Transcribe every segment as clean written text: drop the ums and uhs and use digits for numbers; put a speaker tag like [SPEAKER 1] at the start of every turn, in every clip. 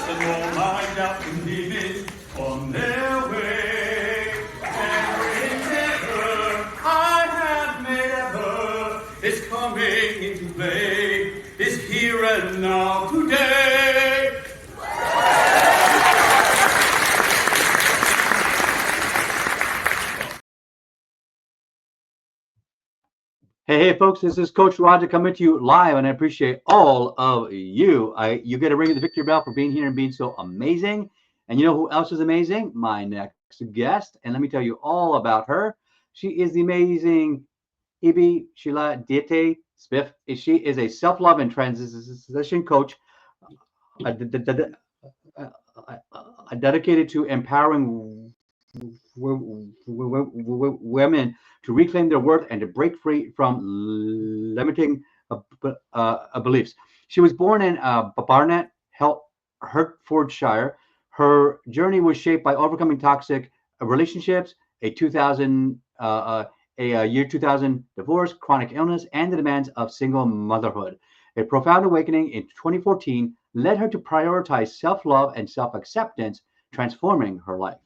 [SPEAKER 1] and all my doubts and demons on their way. Every endeavor I have made ever is coming into play, is here and now today.
[SPEAKER 2] Hey, folks, this is Coach Roger coming to you live, and I appreciate all of you. You get a ring of the victory bell for being here and being so amazing. And you know who else is amazing? My next guest. And let me tell you all about her. She is the amazing Sheila Diete-Spiff. She is a self-love and transition coach dedicated to empowering women to reclaim their worth and to break free from limiting beliefs. She was born in Barnet, Hertfordshire. Her journey was shaped by overcoming toxic relationships, a year 2000 divorce, chronic illness, and the demands of single motherhood. A profound awakening in 2014 led her to prioritize self-love and self-acceptance, transforming her life.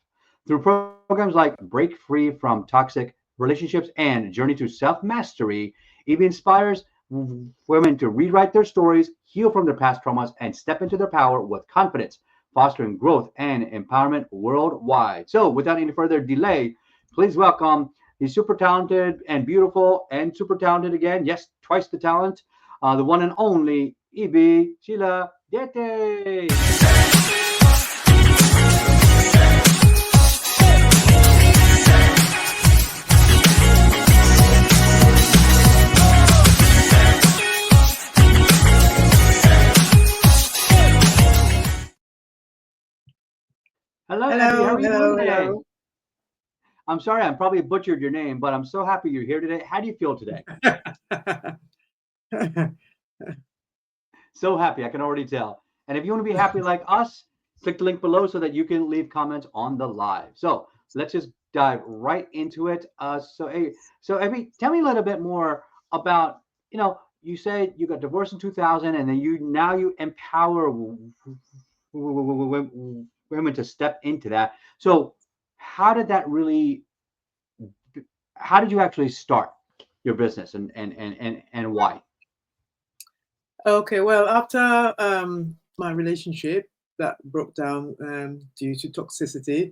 [SPEAKER 2] Through programs like Break Free from Toxic Relationships and Journey to Self-Mastery, Evie inspires women to rewrite their stories, heal from their past traumas, and step into their power with confidence, fostering growth and empowerment worldwide. So without any further delay, please welcome the super talented and beautiful and super talented again, yes, twice the talent, the one and only Evie Sheila Diete. Hello, Evie. How are you doing today?
[SPEAKER 3] Hello.
[SPEAKER 2] I'm sorry, I probably butchered your name, but I'm so happy you're here today. How do you feel today? So happy, I can already tell. And if you want to be happy like us, click the link below so that you can leave comments on the live. So let's just dive right into it. So Evie, tell me a little bit more about, you said you got divorced in 2000, and then you empower women to step into that. So how did you actually start your business, and why?
[SPEAKER 3] Okay, well, after my relationship that broke down due to toxicity,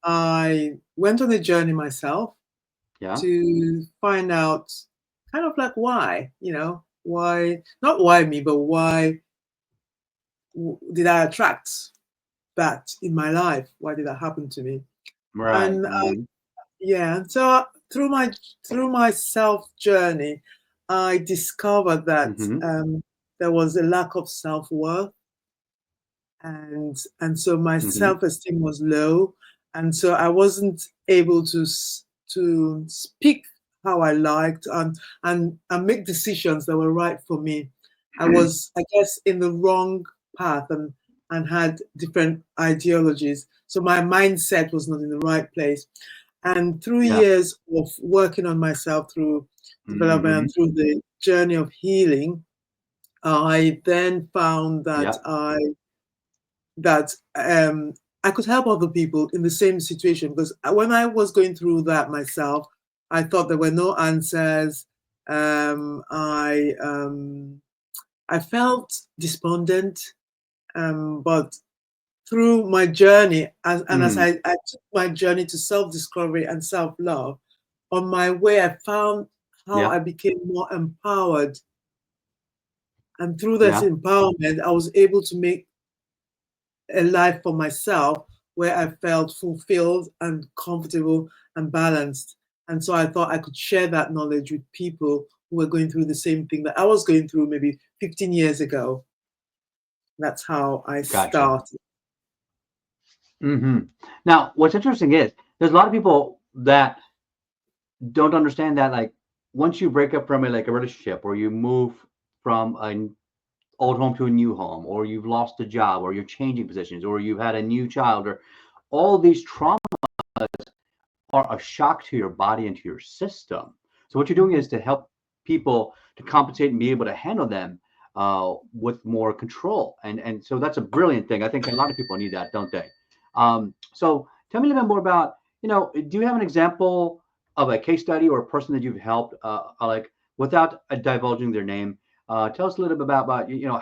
[SPEAKER 3] I went on a journey myself to find out kind of like why, why, not why me, but why did I attract that in my life? Why did that happen to me?
[SPEAKER 2] Right.
[SPEAKER 3] And so through my self journey, I discovered that there was a lack of self-worth, and so my self-esteem was low, and so I wasn't able to speak how I liked and make decisions that were right for me. I was, I guess, in the wrong path and had different ideologies, so my mindset was not in the right place. And through years of working on myself through development and through the journey of healing, I then found that I could help other people in the same situation, because when I was going through that myself, I thought there were no answers. I felt despondent, but through my journey, as I took my journey to self-discovery and self-love, on my way, I found how I became more empowered. And through this empowerment, I was able to make a life for myself where I felt fulfilled and comfortable and balanced. And so I thought I could share that knowledge with people who were going through the same thing that I was going through maybe 15 years ago. That's how I started.
[SPEAKER 2] Now, what's interesting is there's a lot of people that don't understand that, like, once you break up from a relationship, or you move from an old home to a new home, or you've lost a job, or you're changing positions, or you've had a new child, or all these traumas are a shock to your body and to your system. So what you're doing is to help people to compensate and be able to handle them. with more control. And so that's a brilliant thing. I think a lot of people need that, don't they? So tell me a little bit more about, do you have an example of a case study or a person that you've helped, like without divulging their name? Tell us a little bit about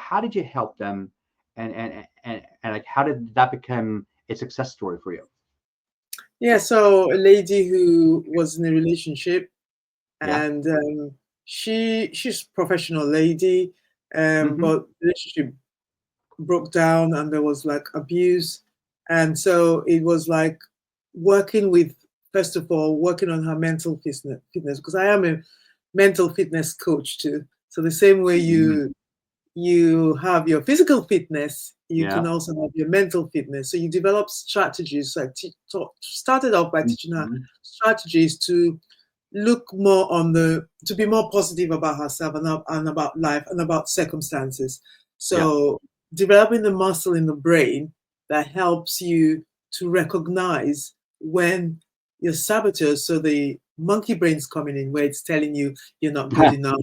[SPEAKER 2] how did you help them, and like how did that become a success story for you?
[SPEAKER 3] Yeah, so a lady who was in a relationship,
[SPEAKER 2] Yeah.
[SPEAKER 3] and she's a professional lady,
[SPEAKER 2] Hmm.
[SPEAKER 3] but the relationship broke down and there was like abuse, and so it was like working with, first of all, working on her mental fitness, because I am a mental fitness coach too. So the same way
[SPEAKER 2] Hmm.
[SPEAKER 3] you have your physical fitness, you can
[SPEAKER 2] Yeah.
[SPEAKER 3] also have your mental fitness. So you develop strategies. So started off by teaching her
[SPEAKER 2] Hmm.
[SPEAKER 3] strategies to look more to be more positive about herself and about life and about circumstances.
[SPEAKER 2] Yeah.
[SPEAKER 3] So developing the muscle in the brain that helps you to recognize when your saboteurs, so the monkey brain's coming in, where it's telling you you're not good enough,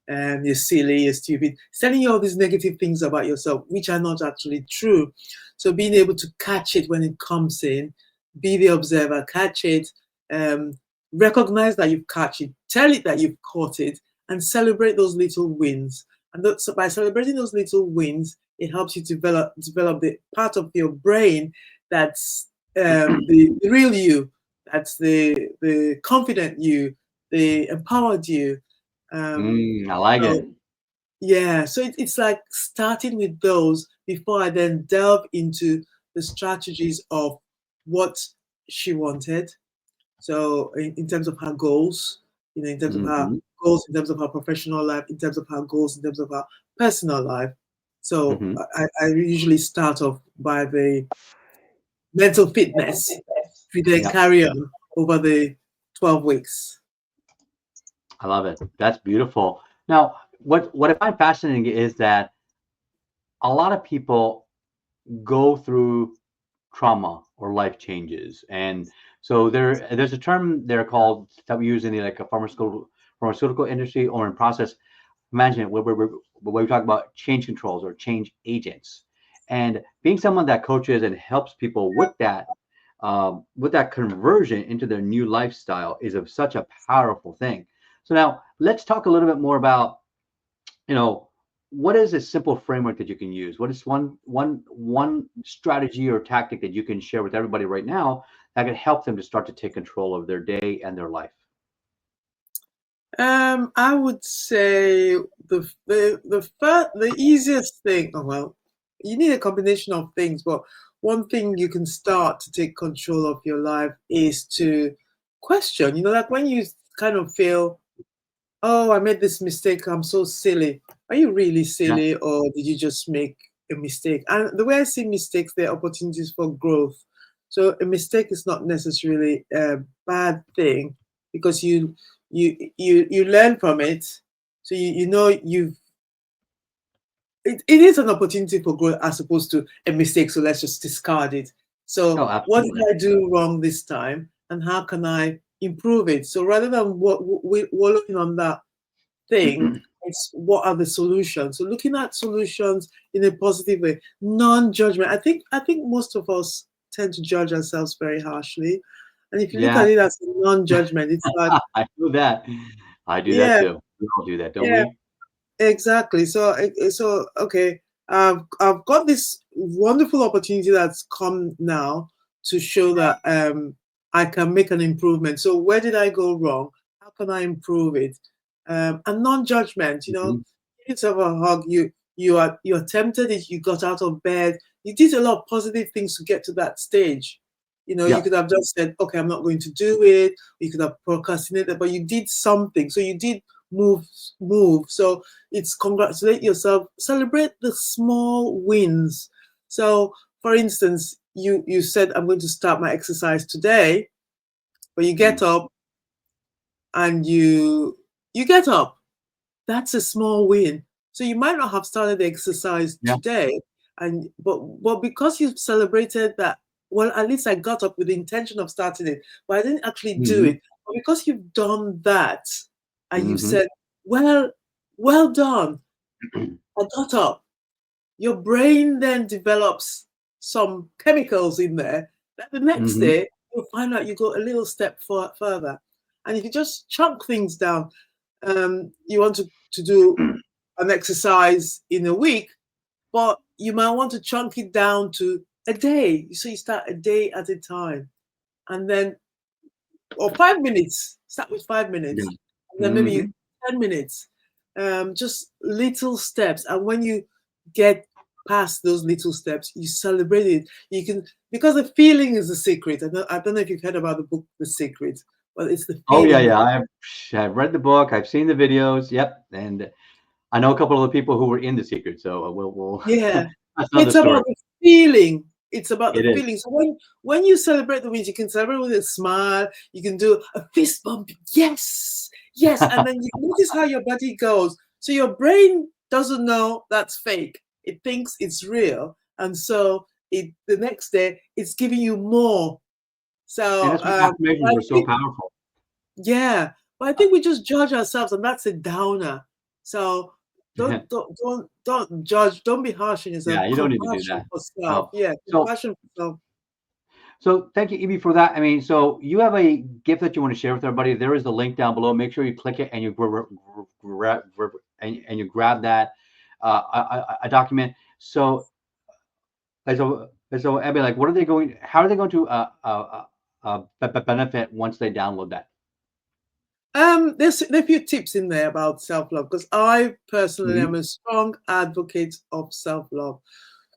[SPEAKER 3] and you're silly, you're stupid. It's telling you all these negative things about yourself, which are not actually true. So being able to catch it when it comes in, be the observer, catch it, um, recognize that you've caught it, tell it that you've caught it, and celebrate those little wins. And so by celebrating those little wins, it helps you develop the part of your brain that's the real you, that's the confident you, the empowered you.
[SPEAKER 2] I like
[SPEAKER 3] So
[SPEAKER 2] it.
[SPEAKER 3] yeah, so it's like starting with those before I then delve into the strategies of what she wanted. So in terms of her goals, in terms of her
[SPEAKER 2] Hmm.
[SPEAKER 3] goals, in terms of her professional life, in terms of her goals, in terms of her personal life. So
[SPEAKER 2] Hmm.
[SPEAKER 3] I usually start off by the mental fitness. We then
[SPEAKER 2] Yeah.
[SPEAKER 3] carry on over the 12 weeks.
[SPEAKER 2] I love it. That's beautiful. Now, what I find fascinating is that a lot of people go through trauma or life changes, and so there's a term there called that we use in the like a pharmaceutical industry or in process management where we talk about change controls or change agents, and being someone that coaches and helps people with that conversion into their new lifestyle is of such a powerful thing. So now let's talk a little bit more about, you know, what is a simple framework that you can use? What is one strategy or tactic that you can share with everybody right now that can help them to start to take control of their day and their life?
[SPEAKER 3] I would say the easiest thing. Oh well, you need a combination of things, but one thing you can start to take control of your life is to question. Like when you kind of feel, oh, I made this mistake. I'm so silly. Are you really
[SPEAKER 2] Yeah.
[SPEAKER 3] silly, or did you just make a mistake? And the way I see mistakes, they're opportunities for growth. So a mistake is not necessarily a bad thing, because you learn from it. So it is an opportunity for growth as opposed to a mistake. So let's just discard it. So
[SPEAKER 2] Oh,
[SPEAKER 3] what did
[SPEAKER 2] absolutely.
[SPEAKER 3] I do wrong this time, and how can I improve it? So rather than wallowing on that thing, it's what are the solutions. So looking at solutions in a positive way, non-judgment. I think most of us tend to judge ourselves very harshly, and if you look
[SPEAKER 2] Yeah,
[SPEAKER 3] at it as a non-judgment, it's like,
[SPEAKER 2] I do that. I do that
[SPEAKER 3] yeah,
[SPEAKER 2] too. We all do that, don't
[SPEAKER 3] yeah,
[SPEAKER 2] we?
[SPEAKER 3] exactly. So okay, I've got this wonderful opportunity that's come now to show that I can make an improvement. So where did I go wrong? How can I improve it? And non-judgment.
[SPEAKER 2] Hmm.
[SPEAKER 3] Give yourself a hug. You're tempted. If you got out of bed, you did a lot of positive things to get to that stage. You
[SPEAKER 2] Yeah.
[SPEAKER 3] could have just said, okay, I'm not going to do it. You could have procrastinated, but you did something. So you did move move. So it's congratulate yourself, celebrate the small wins. So for instance, you said, I'm going to start my exercise today, but you
[SPEAKER 2] Mm.
[SPEAKER 3] get up and you get up. That's a small win. So you might not have started the exercise
[SPEAKER 2] Yeah.
[SPEAKER 3] today, but because you've celebrated that, well, at least I got up with the intention of starting it, but I didn't actually do
[SPEAKER 2] Hmm.
[SPEAKER 3] it. But because you've done that, and you've
[SPEAKER 2] Hmm.
[SPEAKER 3] said, well, well done, I got up. Your brain then develops some chemicals in there that the next day you'll find out you go a little step further. And if you just chunk things down, you want to do an exercise in a week, but you might want to chunk it down to a day. So you start a day at a time. And then, or 5 minutes, start with 5 minutes.
[SPEAKER 2] Yeah.
[SPEAKER 3] And then maybe 10 minutes. Just little steps. And when you get past those little steps, you celebrate it. You can, because the feeling is the secret. I don't know if you've heard about the book, The Secret, but it's the
[SPEAKER 2] Oh
[SPEAKER 3] feeling.
[SPEAKER 2] yeah. I've read the book. I've seen the videos. Yep. And I know a couple of the people who were in The Secret. So we'll
[SPEAKER 3] Yeah.
[SPEAKER 2] that's another
[SPEAKER 3] It's
[SPEAKER 2] story.
[SPEAKER 3] about the feeling. It's about the
[SPEAKER 2] It is.
[SPEAKER 3] feeling. So when you celebrate the wins, you can celebrate with a smile. You can do a fist bump. Yes, yes. And then you notice how your body goes. So your brain doesn't know that's fake. It thinks it's real. And so the next day, it's giving you more.
[SPEAKER 2] And
[SPEAKER 3] So
[SPEAKER 2] that's why affirmations
[SPEAKER 3] I
[SPEAKER 2] are so
[SPEAKER 3] think,
[SPEAKER 2] powerful.
[SPEAKER 3] yeah. But I think we just judge ourselves, and that's a downer. So don't judge. Don't be harsh on yourself.
[SPEAKER 2] Yeah, you don't need to do
[SPEAKER 3] Compassion
[SPEAKER 2] that.
[SPEAKER 3] for self.
[SPEAKER 2] Oh,
[SPEAKER 3] Yeah,
[SPEAKER 2] so
[SPEAKER 3] compassion for self.
[SPEAKER 2] so thank you, Evie, for that. I mean, so you have a gift that you want to share with everybody. There is the link down below. Make sure you click it and you and you grab that a document. So so Abby, like, what are they going? How are they going to benefit once they download that?
[SPEAKER 3] There's a few tips in there about self-love, because I personally am
[SPEAKER 2] Hmm
[SPEAKER 3] a strong advocate of self-love.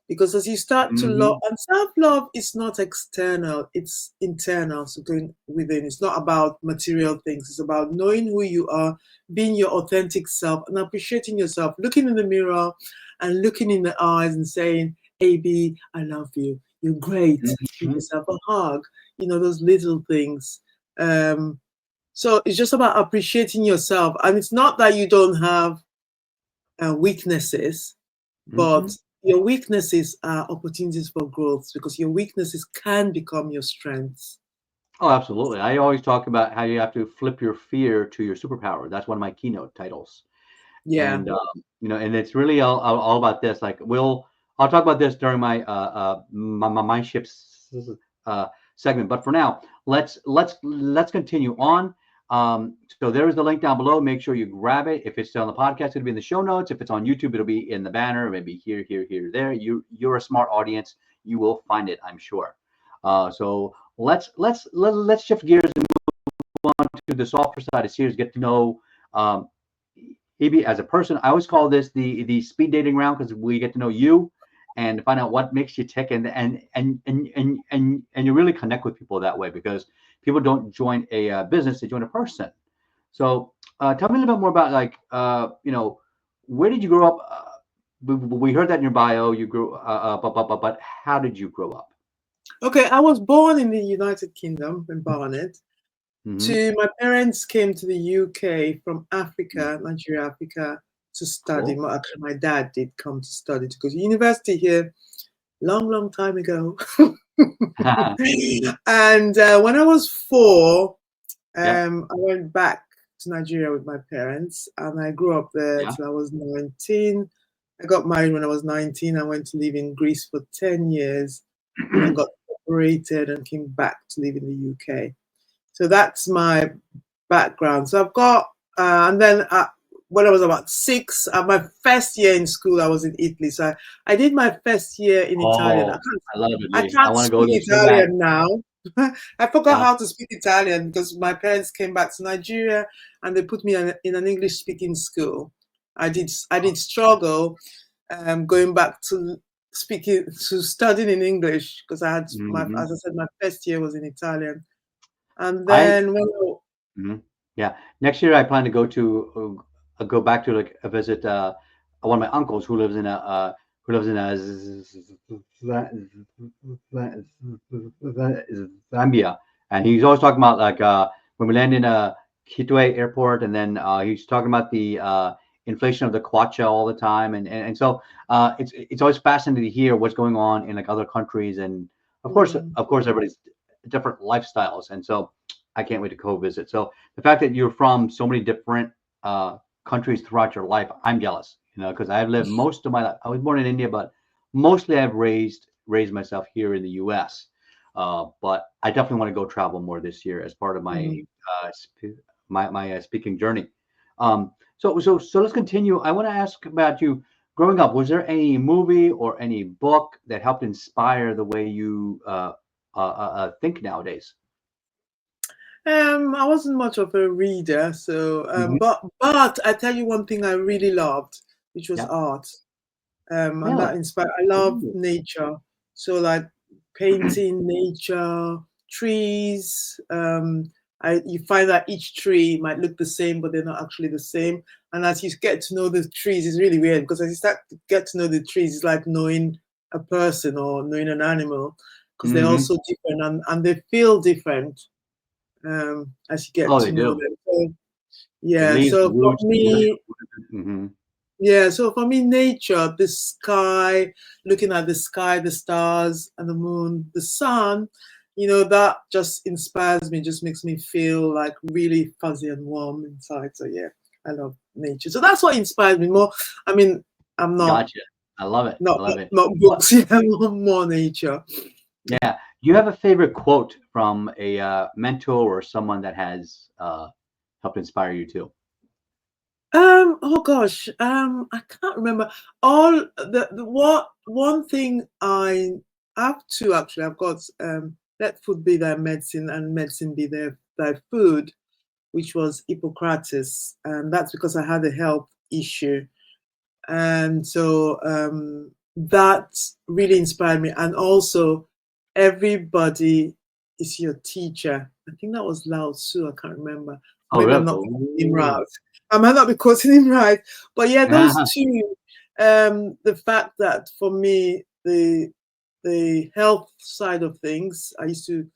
[SPEAKER 3] Because as you start to love,
[SPEAKER 2] hmm
[SPEAKER 3] and self-love is not external, it's internal. So going within, it's not about material things. It's about knowing who you are, being your authentic self, and appreciating yourself, looking in the mirror and looking in the eyes and saying, AB, I love you. You're great. Give
[SPEAKER 2] hmm
[SPEAKER 3] yourself a hug. Those little things. So it's just about appreciating yourself. And it's not that you don't have weaknesses, but
[SPEAKER 2] hmm
[SPEAKER 3] your weaknesses are opportunities for growth, because your weaknesses can become your strengths.
[SPEAKER 2] Oh, absolutely. I always talk about how you have to flip your fear to your superpower. That's one of my keynote titles.
[SPEAKER 3] Yeah.
[SPEAKER 2] And and it's really all about this. Like, I'll talk about this during my mind shifts segment. But for now, let's continue on. So there is the link down below. Make sure you grab it. If it's still on the podcast, it'll be in the show notes. If it's on YouTube, it'll be in the banner. Maybe here, there. You're a smart audience. You will find it, I'm sure. So let's shift gears and move on to the softer side of series. Get to know Hebe as a person. I always call this the speed dating round, because we get to know you and find out what makes you tick, and you really connect with people that way, because people don't join a business, they join a person. So tell me a little bit more about, like, where did you grow up? We heard that in your bio. You grew but how did you grow up?
[SPEAKER 3] Okay, I was born in the United Kingdom in Barnet.
[SPEAKER 2] Hmm
[SPEAKER 3] My parents came to the UK from Africa, Nigeria, Africa, to study.
[SPEAKER 2] Cool.
[SPEAKER 3] Actually, my dad did come to study, to go to university here long time ago. And when I was 4,
[SPEAKER 2] Yeah,
[SPEAKER 3] I went back to Nigeria with my parents, and I grew up there
[SPEAKER 2] yeah.
[SPEAKER 3] till I was 19. I got married when I was 19. I went to live in Greece for 10 years, and then got separated and came back to live in the UK. So that's my background. So I've got, and then when I was about 6, my first year in school, I was in Italy. So I did my first year in Italian.
[SPEAKER 2] Oh, I love it,
[SPEAKER 3] I
[SPEAKER 2] Lee. I
[SPEAKER 3] can't
[SPEAKER 2] want to go
[SPEAKER 3] speak
[SPEAKER 2] there so bad.
[SPEAKER 3] Italian now. I forgot
[SPEAKER 2] Yeah.
[SPEAKER 3] how to speak Italian because my parents came back to Nigeria and they put me in an English speaking school. I did struggle going back to studying in English, because I had
[SPEAKER 2] hmm
[SPEAKER 3] as I said, my first year was in Italian. And
[SPEAKER 2] I
[SPEAKER 3] then
[SPEAKER 2] Mhm. Yeah. Next year, I plan to go back to, like, a visit one of my uncles who lives in Zambia, and he's always talking about, like, when we land in Kitwe airport, and then he's talking about the inflation of the kwacha all the time, and so it's always fascinating to hear what's going on in, like, other countries, and
[SPEAKER 3] mm,
[SPEAKER 2] of course everybody's different lifestyles, and so I can't wait to co-visit. So the fact that you're from so many different countries throughout your life, I'm jealous. You know, because I've lived most of my life. I was born in India, but mostly I've raised myself here in the U.S. But I definitely want to go travel more this year as part of my
[SPEAKER 3] Mm.
[SPEAKER 2] speaking journey. So let's continue. I want to ask about you growing up. Was there any movie or any book that helped inspire the way you think nowadays?
[SPEAKER 3] I wasn't much of a reader, so
[SPEAKER 2] Hmm.
[SPEAKER 3] but I tell you one thing I really loved, which was
[SPEAKER 2] Yeah.
[SPEAKER 3] art. And
[SPEAKER 2] Really?
[SPEAKER 3] that inspired. I love
[SPEAKER 2] Ooh.
[SPEAKER 3] nature, so like painting nature, trees. You find that each tree might look the same, but they're not actually the same. And as you get to know the trees, it's really weird because as you start to get to know the trees, it's like knowing a person or knowing an animal because they're all
[SPEAKER 2] Hmm.
[SPEAKER 3] so different and they feel different as you get
[SPEAKER 2] Oh,
[SPEAKER 3] to
[SPEAKER 2] they
[SPEAKER 3] know
[SPEAKER 2] do.
[SPEAKER 3] them. So,
[SPEAKER 2] The
[SPEAKER 3] yeah.
[SPEAKER 2] leaves, the
[SPEAKER 3] So for
[SPEAKER 2] roots, the wood.
[SPEAKER 3] me,
[SPEAKER 2] Hmm.
[SPEAKER 3] yeah, so for me, nature, the sky, looking at the sky, the stars, and the moon, the sun, that just inspires me, just makes me feel like really fuzzy and warm inside. So yeah, I love nature. So that's what inspires me more. I mean, I'm not
[SPEAKER 2] Gotcha. I love it. I
[SPEAKER 3] not
[SPEAKER 2] love it.
[SPEAKER 3] not
[SPEAKER 2] What?
[SPEAKER 3] books, yeah, more nature.
[SPEAKER 2] Yeah. Do you have a favorite quote from a mentor or someone that has helped inspire you too?
[SPEAKER 3] Oh gosh, I can't remember all the what one thing I have to actually. I've got let food be thy medicine and medicine be thy food, which was Hippocrates, and that's because I had a health issue, and so that really inspired me. And also, everybody is your teacher. I think that was Lao Tzu. I can't remember.
[SPEAKER 2] Oh,
[SPEAKER 3] Maybe I'm
[SPEAKER 2] really?
[SPEAKER 3] not quoting him
[SPEAKER 2] Ooh.
[SPEAKER 3] right. I might not be quoting him right, but yeah, those two. The fact that for me, the health side of things, I used to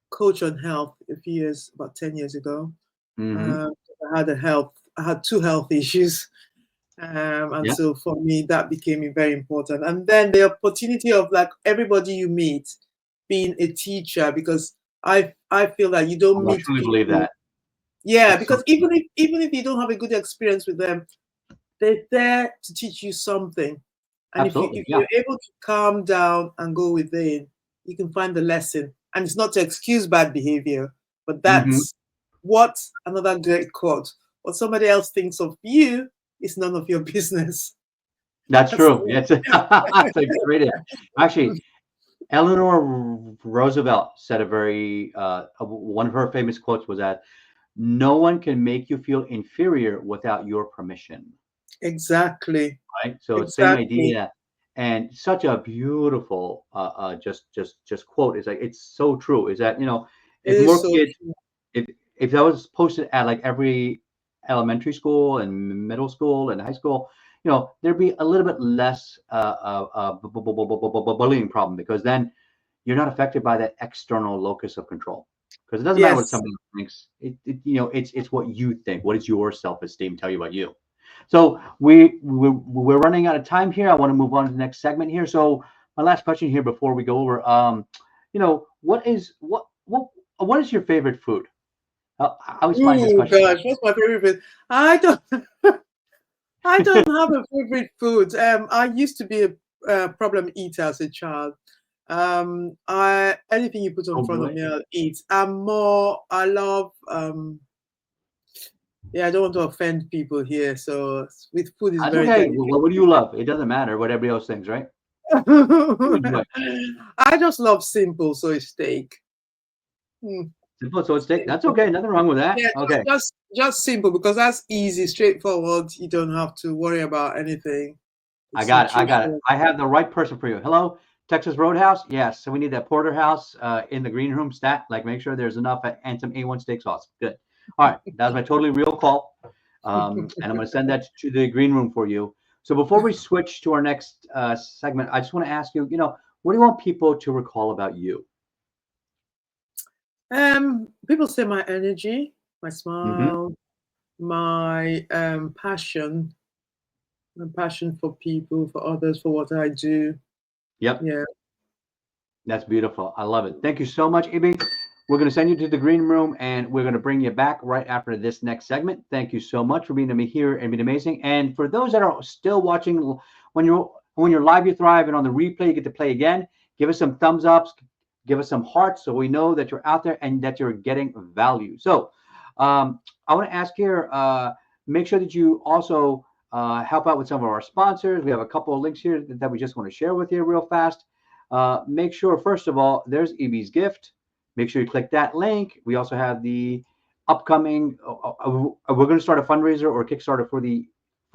[SPEAKER 3] coach on health a few years, about 10 years ago.
[SPEAKER 2] Hmm.
[SPEAKER 3] Um, I had two health issues, and
[SPEAKER 2] Yeah,
[SPEAKER 3] so for me, that became very important. And then the opportunity of like everybody you meet being a teacher, because I feel that you don't
[SPEAKER 2] I
[SPEAKER 3] meet
[SPEAKER 2] truly believe
[SPEAKER 3] people.
[SPEAKER 2] that.
[SPEAKER 3] Yeah,
[SPEAKER 2] That's so
[SPEAKER 3] because even if you don't have a good experience with them, they're there to teach you something. And if you
[SPEAKER 2] absolutely.
[SPEAKER 3] if
[SPEAKER 2] Yeah.
[SPEAKER 3] you're able to calm down and go within, you can find the lesson. And it's not to excuse bad behavior, but
[SPEAKER 2] Hmm.
[SPEAKER 3] that's what another great quote. What somebody else thinks of you is none of your business.
[SPEAKER 2] That's
[SPEAKER 3] That's
[SPEAKER 2] true. Yeah, it's a great. Actually, Eleanor Roosevelt said a very one of her famous quotes was that no one can make you feel inferior without your permission.
[SPEAKER 3] exactly,
[SPEAKER 2] Right? So same
[SPEAKER 3] exactly.
[SPEAKER 2] idea, and such a beautiful just quote. Is like it's so true. Is that
[SPEAKER 3] It
[SPEAKER 2] if
[SPEAKER 3] is
[SPEAKER 2] more
[SPEAKER 3] so
[SPEAKER 2] kids
[SPEAKER 3] true.
[SPEAKER 2] if that was posted at like every elementary school and middle school and high school, there'd be a little bit less bullying problem because then you're not affected by that external locus of control. Because it doesn't matter what
[SPEAKER 3] Yes.
[SPEAKER 2] somebody thinks. It's what you think. What does your self-esteem tell you about you? So we're running out of time here. I want to move on to the next segment here. So my last question here before we go over, what is your favorite food? I always find this
[SPEAKER 3] Oh
[SPEAKER 2] question
[SPEAKER 3] gosh,
[SPEAKER 2] fascinating.
[SPEAKER 3] what's my favorite food? I don't have a favorite food. I used to be a problem eater as a child. I anything you put in
[SPEAKER 2] Oh,
[SPEAKER 3] front of
[SPEAKER 2] really?
[SPEAKER 3] me, I'll eat. I love yeah, I don't want to offend people here. So with food is
[SPEAKER 2] That's
[SPEAKER 3] very
[SPEAKER 2] okay.
[SPEAKER 3] delicate.
[SPEAKER 2] What do you love? It doesn't matter what everybody else thinks, right? What do you enjoy?
[SPEAKER 3] I just love simple, so it's steak. Hmm,
[SPEAKER 2] Simple, so it's steak. That's
[SPEAKER 3] simple.
[SPEAKER 2] okay. Nothing wrong with that.
[SPEAKER 3] Yeah,
[SPEAKER 2] Okay.
[SPEAKER 3] just simple because that's easy, straightforward. You don't have to worry about anything.
[SPEAKER 2] I
[SPEAKER 3] It's
[SPEAKER 2] got it. I got it.
[SPEAKER 3] nutritious.
[SPEAKER 2] I have the right person for you. Hello, Texas Roadhouse. Yes. So we need that porterhouse in the green room stat. Like, make sure there's enough and some A1 steak sauce. Good. All right. That was my totally real call. And I'm going to send that to the green room for you. So before we switch to our next segment, I just want to ask you, what do you want people to recall about you?
[SPEAKER 3] People say my energy, my
[SPEAKER 2] Hmm.
[SPEAKER 3] smile, my passion for people, for others, for what I do.
[SPEAKER 2] Yep.
[SPEAKER 3] Yeah.
[SPEAKER 2] That's beautiful. I love it. Thank you so much, Ibi. We're going to send you to the green room, and we're going to bring you back right after this next segment. Thank you so much for being here and being amazing. And for those that are still watching, when you're live, you thrive, and on the replay, you get to play again. Give us some thumbs ups, give us some hearts, so we know that you're out there and that you're getting value. So I want to ask here, make sure that you also help out with some of our sponsors. We have a couple of links here that we just want to share with you real fast. Make sure, first of all, there's EB's gift. Make sure you click that link. We also have the upcoming. We're going to start a fundraiser or a Kickstarter for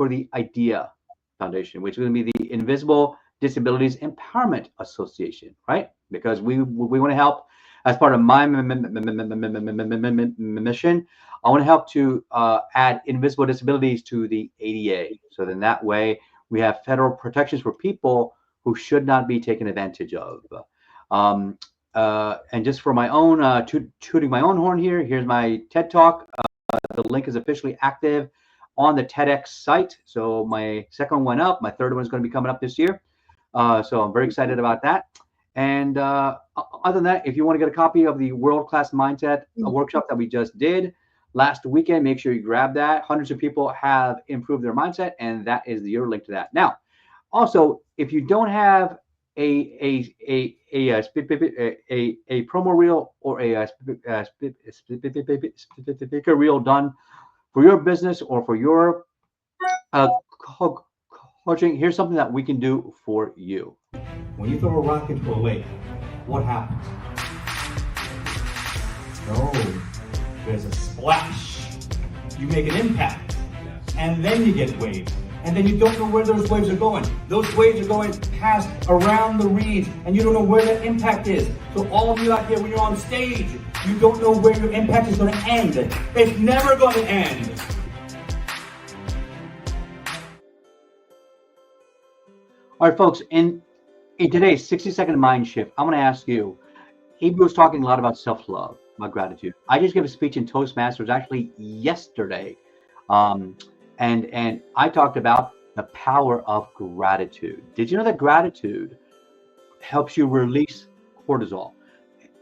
[SPEAKER 2] the IDEA Foundation, which is going to be the Invisible Disabilities Empowerment Association, right? Because we want to help as part of my mission. I want to help to add invisible disabilities to the ADA. So then that way we have federal protections for people who should not be taken advantage of. And just for my own, tooting my own horn here, here's my TED Talk. The link is officially active on the TEDx site. So my second one went up. My third one is going to be coming up this year. So I'm very excited about that. And other than that, if you want to get a copy of the World Class Mindset workshop that we just did last weekend, make sure you grab that. Hundreds of people have improved their mindset, and that is your link to that. Now, also, if you don't have a promo reel or a speaker reel done for your business or for your coaching, here's something that we can do for you. When you throw a rock into a lake, what happens?
[SPEAKER 4] Oh, there's a splash. You make an impact, and then you get waves. And then you don't know where those waves are going. Those waves are going past around the reeds, and you don't know where that impact is. So all of you out there, when you're on stage, you don't know where your impact is going to end. It's never going to end.
[SPEAKER 2] All right, folks, in today's 60-second mind shift, I'm going to ask you, AB was talking a lot about self-love, about gratitude. I just gave a speech in Toastmasters actually yesterday. And I talked about the power of gratitude. Did you know that gratitude helps you release cortisol?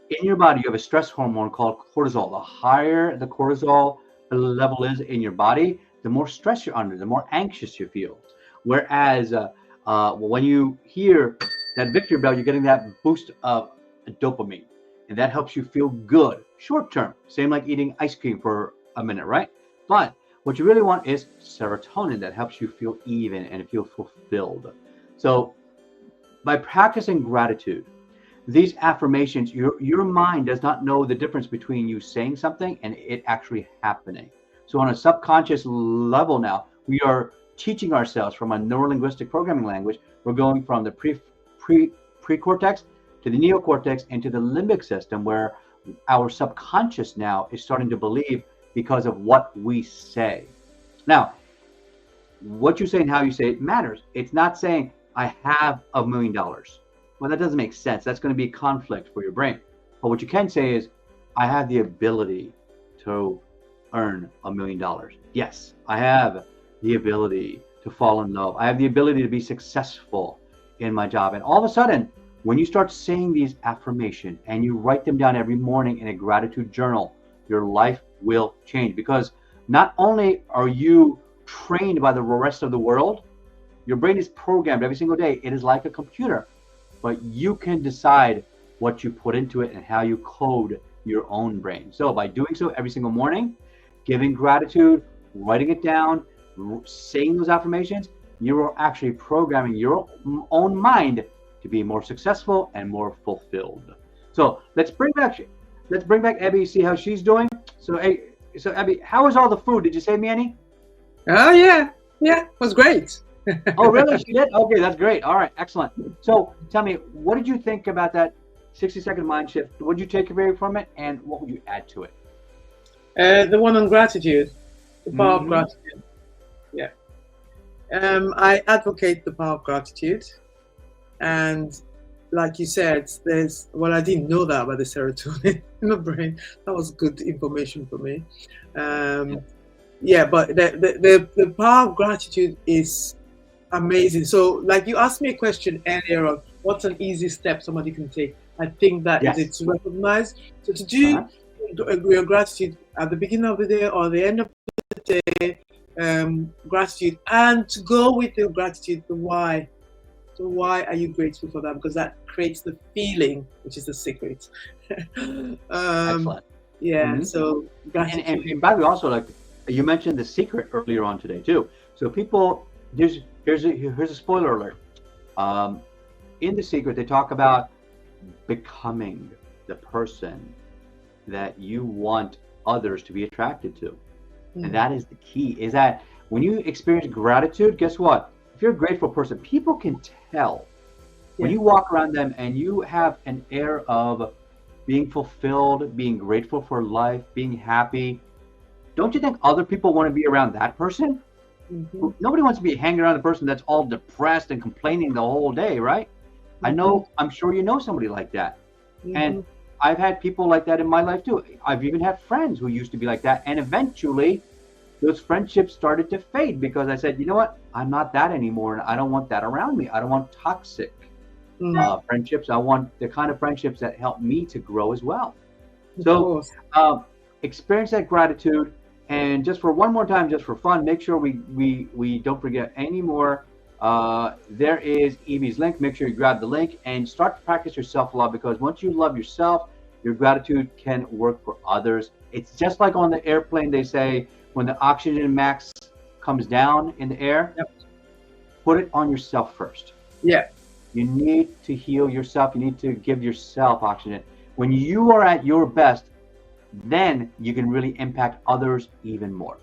[SPEAKER 2] In your body, you have a stress hormone called cortisol. The higher the cortisol level is in your body, the more stress you're under, the more anxious you feel. Whereas when you hear that victory bell, you're getting that boost of dopamine, and that helps you feel good short term. Same like eating ice cream for a minute, right? But what you really want is serotonin that helps you feel even and feel fulfilled. So by practicing gratitude, these affirmations, your mind does not know the difference between you saying something and it actually happening. So on a subconscious level now, we are teaching ourselves from a neurolinguistic programming language. We're going from the pre-cortex to the neocortex and to the limbic system, where our subconscious now is starting to believe because of what we say. Now, what you say and how you say it matters. It's not saying I have $1 million. Well, that doesn't make sense. That's going to be conflict for your brain. But what you can say is, I have the ability to earn $1 million. Yes, I have the ability to fall in love. I have the ability to be successful in my job. And all of a sudden, when you start saying these affirmations and you write them down every morning in a gratitude journal, your life will change. Because not only are you trained by the rest of the world, your brain is programmed every single day. It is like a computer, but you can decide what you put into it and how you code your own brain. So by doing so every single morning, giving gratitude, writing it down, saying those affirmations, you are actually programming your own mind to be more successful and more fulfilled. So let's bring back Abby, see how she's doing. So Abby, how was all the food? Did you save me any?
[SPEAKER 3] Oh yeah, it was great.
[SPEAKER 2] Oh really? She did? Okay, that's great. All right, excellent. So tell me, what did you think about that 60-second mind shift? What did you take away from it, and what would you add to it?
[SPEAKER 3] The one on gratitude, the power of gratitude. Yeah. I advocate the power of gratitude, and like you said, I didn't know that about the serotonin in the brain. That was good information for me. Yeah, but the power of gratitude is amazing. So like you asked me a question earlier on, what's an easy step somebody can take? I think that
[SPEAKER 2] Yes.
[SPEAKER 3] it's recognized. So to do your gratitude at the beginning of the day or the end of the day, gratitude, and to go with your gratitude, the why. So why are you grateful for that? Because that creates the feeling, which is the secret.
[SPEAKER 2] Excellent.
[SPEAKER 3] Yeah. So gratitude.
[SPEAKER 2] And by the way, also, like you mentioned the secret earlier on today too. So people, here's a spoiler alert. In the secret, they talk about becoming the person that you want others to be attracted to. And that is the key, is that when you experience gratitude, guess what? If you're a grateful person, people can tell. When you walk around them and you have an air of being fulfilled, being grateful for life, being happy, don't you think other people want to be around that person? Nobody wants to be hanging around the person that's all depressed and complaining the whole day, right? I'm sure you know somebody like that. And I've had people like that in my life too. I've even had friends who used to be like that. And eventually those friendships started to fade because I said, you know what? I'm not that anymore. And I don't want that around me. I don't want toxic friendships. I want the kind of friendships that help me to grow as well. So experience that gratitude. And just for one more time, just for fun, make sure we don't forget any more. There is Evie's link. Make sure you grab the link and start to practice your self-love, because once you love yourself, your gratitude can work for others. It's just like on the airplane, they say when the oxygen max comes down in the air, put it on yourself first.
[SPEAKER 3] Yeah.
[SPEAKER 2] You need to heal yourself. You need to give yourself oxygen. When you are at your best, then you can really impact others even more.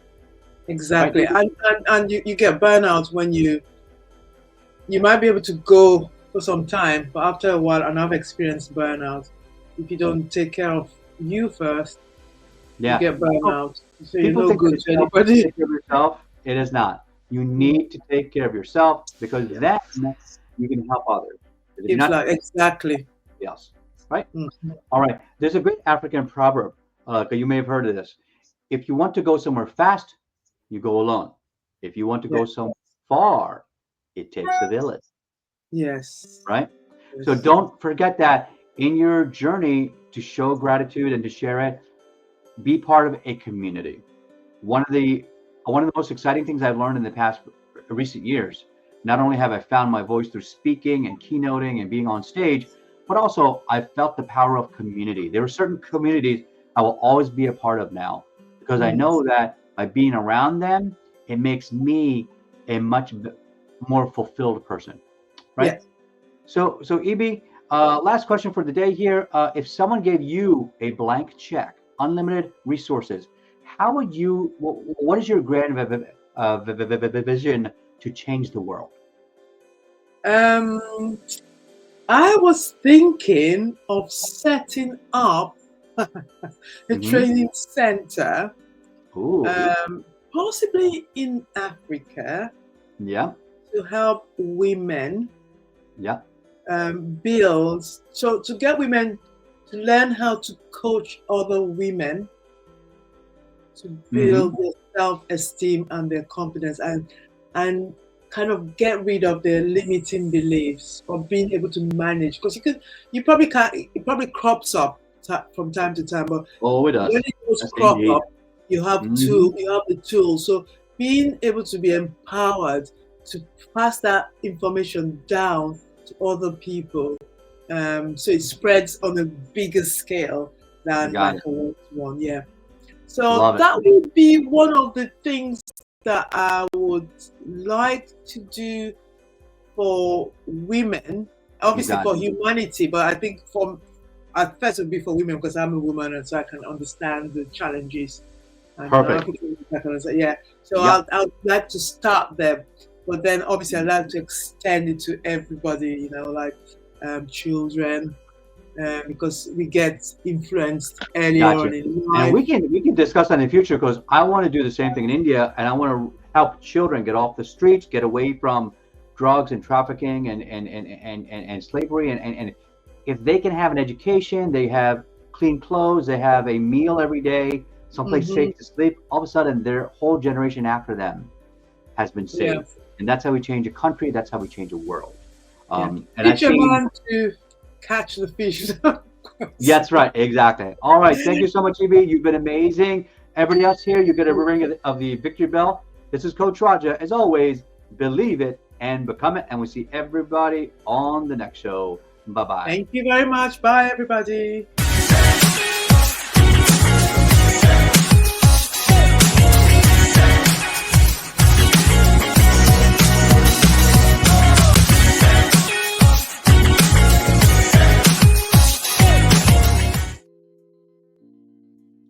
[SPEAKER 3] Exactly. Right? And you get burnout when you might be able to go for some time, but after a while, and I've experienced burnout, if you don't take care of you first, you get burnout. So you're no good to anybody.
[SPEAKER 2] Take care of yourself. It is not. You need to take care of yourself, because then you can help others.
[SPEAKER 3] It's like, exactly.
[SPEAKER 2] Yes. Right? All right. There's a great African proverb. You may have heard of this. If you want to go somewhere fast, you go alone. If you want to go somewhere far, it takes a village.
[SPEAKER 3] Yes.
[SPEAKER 2] Right? Yes. So don't forget that in your journey to show gratitude and to share it, be part of a community. One of the most exciting things I've learned in the past recent years, not only have I found my voice through speaking and keynoting and being on stage, but also I've felt the power of community. There are certain communities I will always be a part of now, because I know that by being around them, it makes me a much more fulfilled person, right? Yes. So EB, last question for the day here. If someone gave you a blank check, unlimited resources, how would you, what is your grand vision to change the world?
[SPEAKER 3] I was thinking of setting up a training center, possibly in Africa, to help women build, so to get women to learn how to coach other women to build their self-esteem and their confidence, and kind of get rid of their limiting beliefs, of being able to manage, because you probably can't, it probably crops up from time to time, but
[SPEAKER 2] it does.
[SPEAKER 3] when it goes crop up, you have the tools. So being able to be empowered to pass that information down to other people, so it spreads on a bigger scale than like a one-to-one. Yeah. So that would be one of the things that I would like to do for women, obviously for humanity, but I think at first it would be for women, because I'm a woman and so I can understand the challenges. And so I'd like to start them, but then obviously I'd like to extend it to everybody, like children, because we get influenced early on in life.
[SPEAKER 2] And we can discuss that in the future, because I want to do the same thing in India, and I want to help children get off the streets, get away from drugs and trafficking and slavery, and if they can have an education, they have clean clothes, they have a meal every day, someplace safe to sleep, all of a sudden their whole generation after them has been saved. And that's how we change a country, that's how we change a world.
[SPEAKER 3] And teach a man to catch the fish.
[SPEAKER 2] That's right. Exactly. All right. Thank you so much, EB. You've been amazing. Everybody else here, you get a ring of the victory bell. This is Coach Raja. As always, believe it and become it. And we'll see everybody on the next show. Bye-bye.
[SPEAKER 3] Thank you very much. Bye, everybody.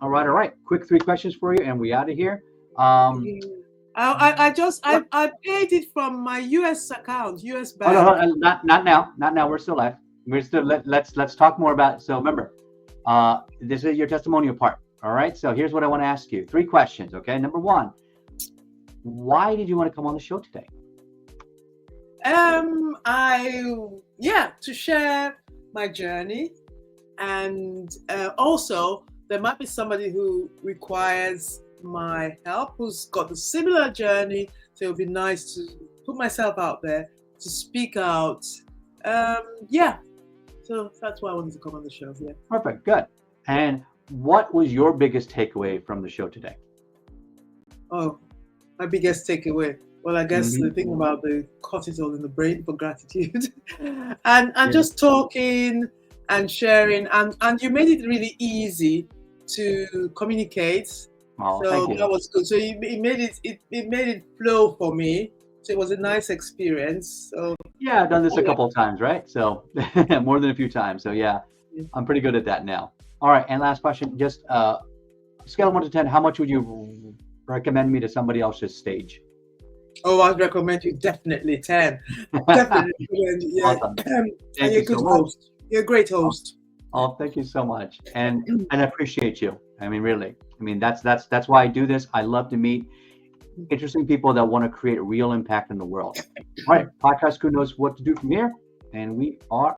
[SPEAKER 2] All right. Quick 3 questions for you, and we out of here.
[SPEAKER 3] I paid it from my US account, US bank.
[SPEAKER 2] Oh, no, not now. Not now. We're still live. We're still let's talk more about it. So remember, this is your testimonial part. All right. So here's what I want to ask you. 3 questions. Okay. Number 1, why did you want to come on the show today?
[SPEAKER 3] To share my journey, and also there might be somebody who requires my help, who's got a similar journey, so it would be nice to put myself out there to speak out. So that's why I wanted to come on the show. Yeah.
[SPEAKER 2] Perfect. Good. And what was your biggest takeaway from the show today?
[SPEAKER 3] Oh, my biggest takeaway. Well, I guess the thing about the cortisol in the brain for gratitude, and just talking and sharing, and you made it really easy to communicate.
[SPEAKER 2] Oh,
[SPEAKER 3] so
[SPEAKER 2] thank you.
[SPEAKER 3] that was good. So it made it flow for me. So it was a nice experience. So
[SPEAKER 2] yeah, I've done this a couple of times, right? So more than a few times. So yeah, I'm pretty good at that now. All right, and last question, just scale of 1 to 10, how much would you recommend me to somebody else's stage?
[SPEAKER 3] Oh, I'd recommend you definitely 10. Definitely. Yeah.
[SPEAKER 2] Awesome.
[SPEAKER 3] And you're a good host. You're a great host.
[SPEAKER 2] Oh, thank you so much, and I appreciate you. I mean, really. I mean, that's why I do this. I love to meet interesting people that want to create a real impact in the world. All right, podcast crew knows what to do from here, and we are